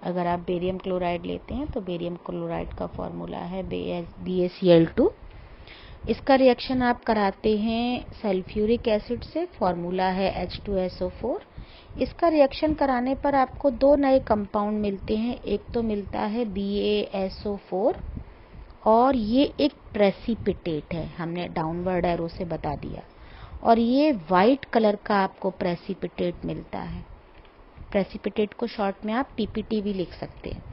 अगर आप barium chloride लेते हैं तो बेरियम क्लोराइड का फॉर्मूला है BaCl2। इसका रिएक्शन आप कराते हैं सल्फ्यूरिक एसिड से, फॉर्मूला है H2SO4। इसका रिएक्शन कराने पर आपको दो नए कंपाउंड मिलते हैं, एक तो मिलता है BaSO4 और ये एक प्रेसिपिटेट है, हमने डाउनवर्ड एरो से बता दिया, और ये वाइट कलर का आपको प्रेसिपिटेट मिलता है। प्रेसिपिटेट को शॉर्ट में आप PPT भी लिख सकते हैं।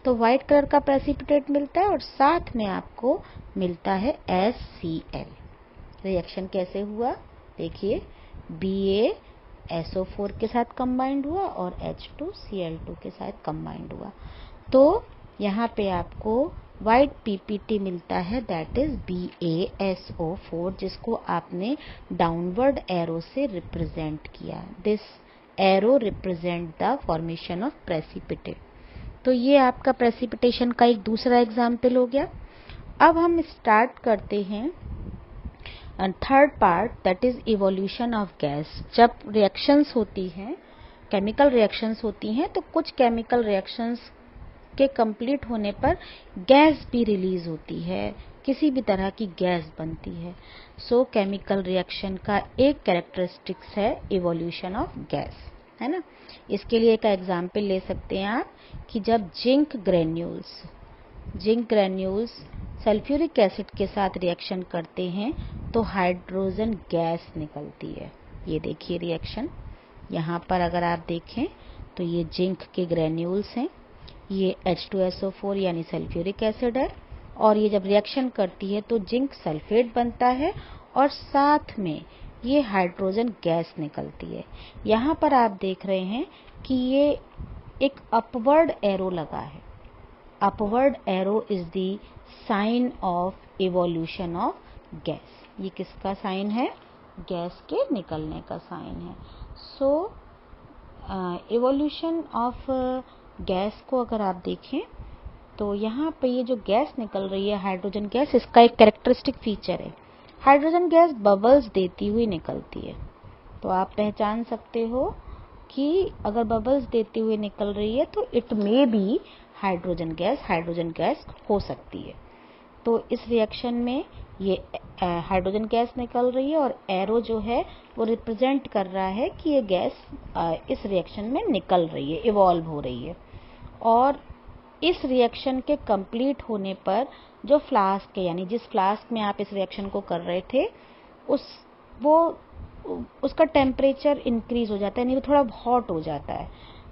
तो वाइट कलर का प्रेसिपिटेट मिलता है और साथ में आपको मिलता है HCl। रिएक्शन कैसे हुआ देखिए, BaSO4 के साथ कंबाइंड हुआ और H2Cl2 के साथ कंबाइंड हुआ। तो यहाँ पे आपको वाइट PPT मिलता है, दैट इज BaSO4, जिसको आपने डाउनवर्ड एरो से रिप्रेजेंट किया। This arrow represent the formation of precipitate. तो ये आपका प्रेसिपिटेशन का एक दूसरा एग्जाम्पल हो गया। अब हम स्टार्ट करते हैं third part, that is evolution of gas. जब रिएक्शंस होती हैं, केमिकल रिएक्शंस होती हैं, तो कुछ केमिकल रिएक्शंस के कंप्लीट होने पर गैस भी रिलीज होती है, किसी भी तरह की गैस बनती है। सो केमिकल रिएक्शन का एक कैरेक्टरिस्टिक्स है इवोल्यूशन ऑफ गैस, है ना। इसके लिए एक एग्जाम्पल ले सकते हैं आप कि जब जिंक ग्रेन्यूल्स सल्फ्यूरिक एसिड के साथ रिएक्शन करते हैं तो हाइड्रोजन गैस निकलती है। ये देखिए रिएक्शन, यहाँ पर अगर आप देखें तो ये जिंक के ग्रेन्यूल्स हैं, ये H2SO4 यानी सल्फ्यूरिक एसिड है, और ये जब रिएक्शन करती है तो जिंक सल्फेट बनता है और साथ में ये हाइड्रोजन गैस निकलती है। यहाँ पर आप देख रहे हैं कि ये एक अपवर्ड एरो लगा है। Upward arrow is the sign of evolution of gas. ये किसका साइन है? गैस के निकलने का साइन है। सो इवोल्यूशन ऑफ गैस को अगर आप देखें तो यहाँ पे ये जो गैस निकल रही है हाइड्रोजन गैस, इसका एक कैरेक्टरिस्टिक फीचर है, हाइड्रोजन गैस बबल्स देती हुई निकलती है। तो आप पहचान सकते हो कि अगर बबल्स देती हुई निकल रही है तो it may be hydrogen gas हो सकती है। तो इस रिएक्शन में ये हाइड्रोजन गैस निकल रही है और एरो जो है वो रिप्रेजेंट कर रहा है कि ये गैस इस रिएक्शन में निकल रही है, इवॉल्व हो रही है। और इस रिएक्शन के कंप्लीट होने पर जो फ्लास्क है, यानी जिस फ्लास्क में आप इस रिएक्शन को कर रहे थे, उसका टेम्परेचर इंक्रीज हो जाता है, यानी वो थोड़ा हॉट हो जाता है।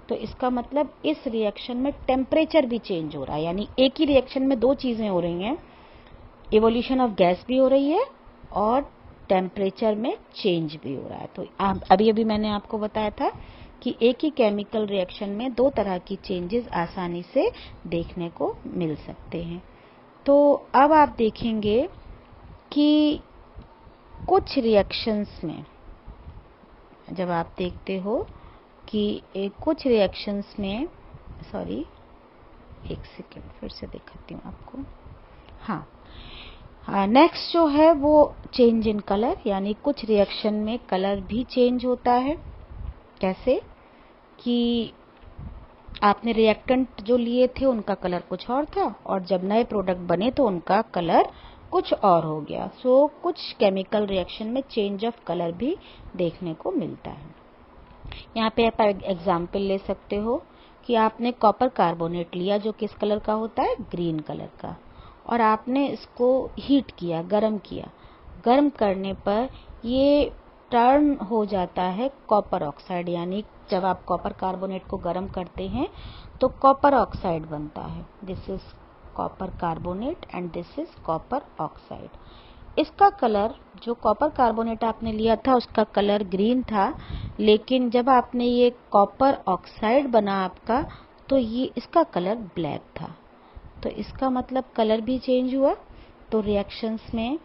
तो इसका मतलब इस रिएक्शन में टेम्परेचर भी चेंज हो रहा है, यानी एक ही रिएक्शन में दो चीजें हो रही हैं, इवोल्यूशन ऑफ गैस भी हो रही है और टेम्परेचर में चेंज भी हो रहा है। तो अभी अभी मैंने आपको बताया था कि एक ही केमिकल रिएक्शन में दो तरह की चेंजेस आसानी से देखने को मिल सकते हैं। तो अब आप देखेंगे कि कुछ रिएक्शंस में जब आप देखते हो कि कुछ रिएक्शंस में, सॉरी एक सेकेंड फिर से दिखाती हूँ आपको। हाँ, नेक्स्ट जो है वो चेंज इन कलर, यानी कुछ रिएक्शन में कलर भी चेंज होता है। कैसे कि आपने रिएक्टेंट जो लिए थे उनका कलर कुछ और था और जब नए प्रोडक्ट बने तो उनका कलर कुछ और हो गया। सो कुछ केमिकल रिएक्शन में चेंज ऑफ कलर भी देखने को मिलता है। यहाँ पे आप एग्जाम्पल ले सकते हो कि आपने कॉपर कार्बोनेट लिया जो किस कलर का होता है? ग्रीन कलर का, और आपने इसको हीट किया, गर्म किया। गर्म करने पर ये टर्न हो जाता है कॉपर ऑक्साइड, यानी जब आप कॉपर कार्बोनेट को गर्म करते हैं तो कॉपर ऑक्साइड बनता है। This is copper carbonate and this is copper oxide. इसका कलर, जो कॉपर कार्बोनेट आपने लिया था उसका कलर ग्रीन था, लेकिन जब आपने ये कॉपर ऑक्साइड बना आपका तो ये इसका कलर ब्लैक था। तो इसका मतलब कलर भी चेंज हुआ। तो रिएक्शंस में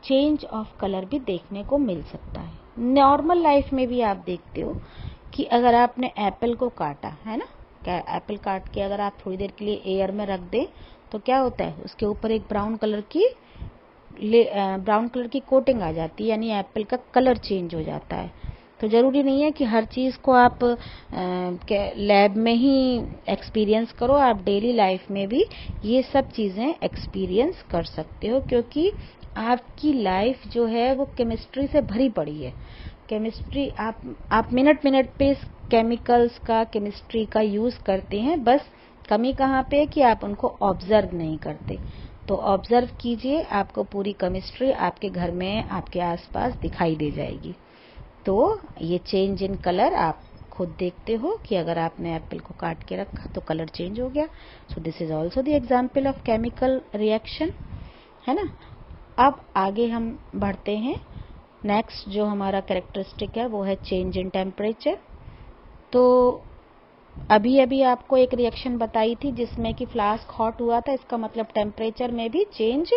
चेंज ऑफ कलर भी देखने को मिल सकता है। नॉर्मल लाइफ में भी आप देखते हो कि अगर आपने एप्पल को काटा है ना, क्या एप्पल काट के अगर आप थोड़ी देर के लिए एयर में रख दें तो क्या होता है, उसके ऊपर एक ब्राउन कलर की कोटिंग आ जाती है, यानी एप्पल का कलर चेंज हो जाता है। तो ज़रूरी नहीं है कि हर चीज़ को आप लैब में ही एक्सपीरियंस करो, आप डेली लाइफ में भी ये सब चीज़ें एक्सपीरियंस कर सकते हो, क्योंकि आपकी लाइफ जो है वो केमिस्ट्री से भरी पड़ी है। केमिस्ट्री आप मिनट मिनट पे केमिकल्स का, केमिस्ट्री का यूज़ करते हैं, बस कमी कहाँ पे कि आप उनको ऑब्जर्व नहीं करते। तो ऑब्जर्व कीजिए, आपको पूरी केमिस्ट्री आपके घर में, आपके आसपास दिखाई दे जाएगी। तो ये चेंज इन कलर आप खुद देखते हो कि अगर आपने एप्पल को काट के रखा तो कलर चेंज हो गया। So this is also the example of chemical reaction, है ना। अब आगे हम बढ़ते हैं। नेक्स्ट जो हमारा कैरेक्टरिस्टिक है वो है चेंज इन टेम्परेचर। तो अभी अभी आपको एक रिएक्शन बताई थी जिसमें कि फ्लास्क हॉट हुआ था, इसका मतलब टेम्परेचर में भी चेंज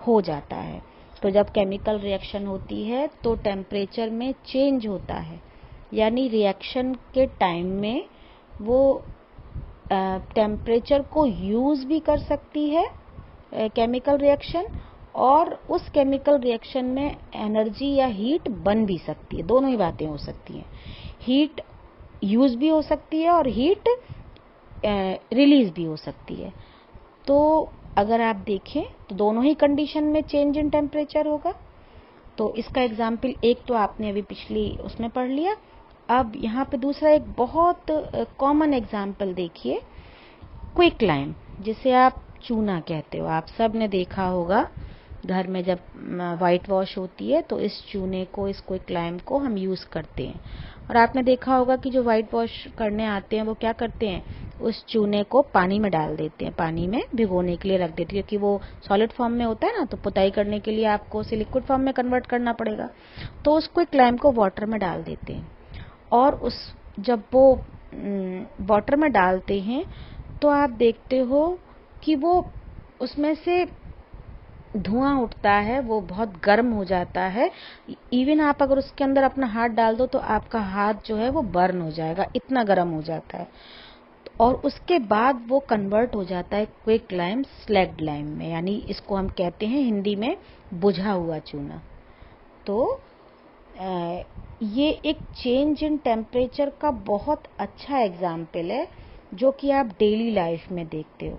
हो जाता है। तो जब केमिकल रिएक्शन होती है तो टेम्परेचर में चेंज होता है, यानी रिएक्शन के टाइम में वो टेम्परेचर को यूज़ भी कर सकती है केमिकल रिएक्शन, और उस केमिकल रिएक्शन में एनर्जी या हीट बन भी सकती है। दोनों ही बातें हो सकती हैं, हीट यूज़ भी हो सकती है और हीट रिलीज भी हो सकती है। तो अगर आप देखें तो दोनों ही कंडीशन में चेंज इन टेम्परेचर होगा। तो इसका एग्जाम्पल एक तो आपने अभी पिछली उसमें पढ़ लिया। अब यहाँ पे दूसरा एक बहुत कॉमन एग्जाम्पल देखिए, क्विक लाइम, जिसे आप चूना कहते हो। आप सब ने देखा होगा घर में जब वाइट वॉश होती है तो इस चूने को, इस क्विक लाइम को हम यूज़ करते हैं। और आपने देखा होगा कि जो वाइट वॉश करने आते हैं वो क्या करते हैं, उस चूने को पानी में डाल देते हैं, पानी में भिगोने के लिए रख देते हैं, क्योंकि वो सॉलिड फॉर्म में होता है ना, तो पुताई करने के लिए आपको उसे लिक्विड फॉर्म में कन्वर्ट करना पड़ेगा। तो उस क्विक लाइम को वाटर में डाल देते हैं, और जब वो वाटर में डालते हैं तो आप देखते हो कि वो उसमें से धुआं उठता है, वो बहुत गर्म हो जाता है। इवन आप अगर उसके अंदर अपना हाथ डाल दो तो आपका हाथ जो है वो बर्न हो जाएगा, इतना गर्म हो जाता है। और उसके बाद वो कन्वर्ट हो जाता है क्विक लाइम स्लैग्ड लाइम में, यानी इसको हम कहते हैं हिंदी में बुझा हुआ चूना। तो ये एक चेंज इन टेम्परेचर का बहुत अच्छा एग्जाम्पल है जो कि आप डेली लाइफ में देखते हो।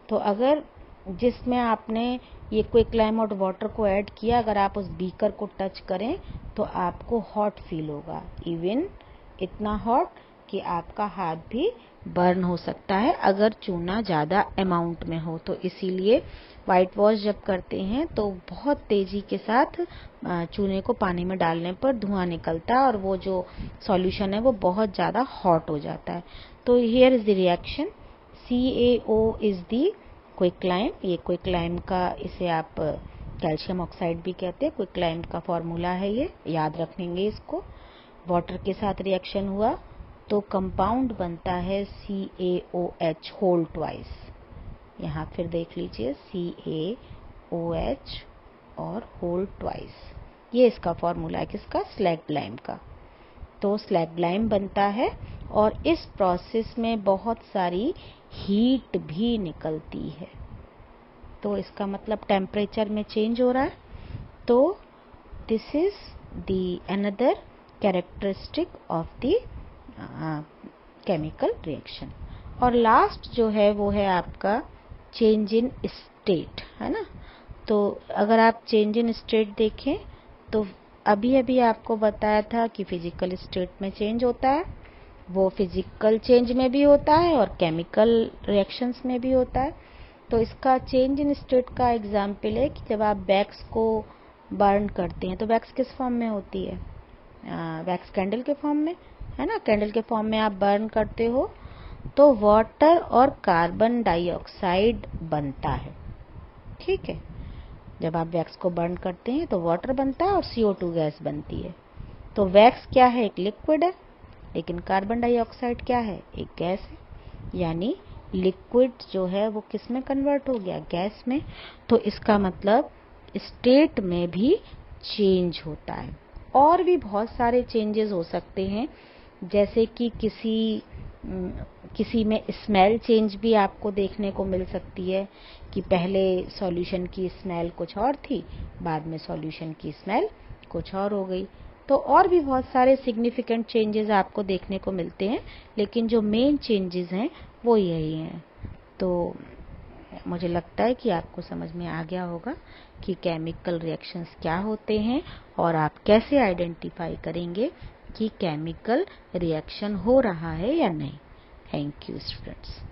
तो अगर जिसमें आपने ये क्विक लाइम और वाटर को ऐड किया, अगर आप उस बीकर को टच करें तो आपको हॉट फील होगा, इवन इतना हॉट कि आपका हाथ भी बर्न हो सकता है अगर चूना ज़्यादा अमाउंट में हो। तो इसीलिए वाइट वॉश जब करते हैं तो बहुत तेज़ी के साथ चूने को पानी में डालने पर धुआं निकलता है और वो जो सॉल्यूशन है वो बहुत ज़्यादा हॉट हो जाता है। तो here is the reaction, CaO is the quick lime. ये क्विक लाइम का, इसे आप कैल्शियम ऑक्साइड भी कहते हैं, क्विक लाइम का फॉर्मूला है, ये याद रखेंगे इसको। वाटर के साथ रिएक्शन हुआ तो कंपाउंड बनता है CaOH होल ट्वाइस। यहाँ फिर देख लीजिए CaOH और होल ट्वाइस, ये इसका फॉर्मूला है किसका, स्लैग्ड लाइम का। तो स्लैग्ड लाइम बनता है और इस प्रोसेस में बहुत सारी हीट भी निकलती है। तो इसका मतलब टेम्परेचर में चेंज हो रहा है। तो this is the another characteristic of the chemical reaction. और लास्ट जो है वो है आपका चेंज इन स्टेट, है ना। तो अगर आप चेंज इन स्टेट देखें तो अभी अभी आपको बताया था कि फिजिकल स्टेट में चेंज होता है, वो फिजिकल चेंज में भी होता है और केमिकल रिएक्शंस में भी होता है। तो इसका चेंज इन स्टेट का एग्जाम्पल है कि जब आप वैक्स को बर्न करते हैं तो वैक्स किस फॉर्म में होती है, वैक्स कैंडल के फॉर्म में, है ना। कैंडल के फॉर्म में आप बर्न करते हो तो वाटर और कार्बन डाइऑक्साइड बनता है, ठीक है। जब आप वैक्स को बर्न करते हैं तो वाटर बनता है और CO2 गैस बनती है। तो वैक्स क्या है, एक लिक्विड है, लेकिन कार्बन डाइऑक्साइड क्या है, एक गैस है। यानी लिक्विड जो है वो किस में कन्वर्ट हो गया, गैस में। तो इसका मतलब स्टेट में भी चेंज होता है। और भी बहुत सारे चेंजेस हो सकते हैं, जैसे कि किसी में स्मेल चेंज भी आपको देखने को मिल सकती है कि पहले सॉल्यूशन की स्मेल कुछ और थी, बाद में सॉल्यूशन की स्मेल कुछ और हो गई। तो और भी बहुत सारे सिग्निफिकेंट चेंजेस आपको देखने को मिलते हैं, लेकिन जो मेन चेंजेस हैं वो यही हैं। तो मुझे लगता है कि आपको समझ में आ गया होगा कि केमिकल रिएक्शंस क्या होते हैं और आप कैसे आइडेंटिफाई करेंगे कि केमिकल रिएक्शन हो रहा है या नहीं। Thank you students.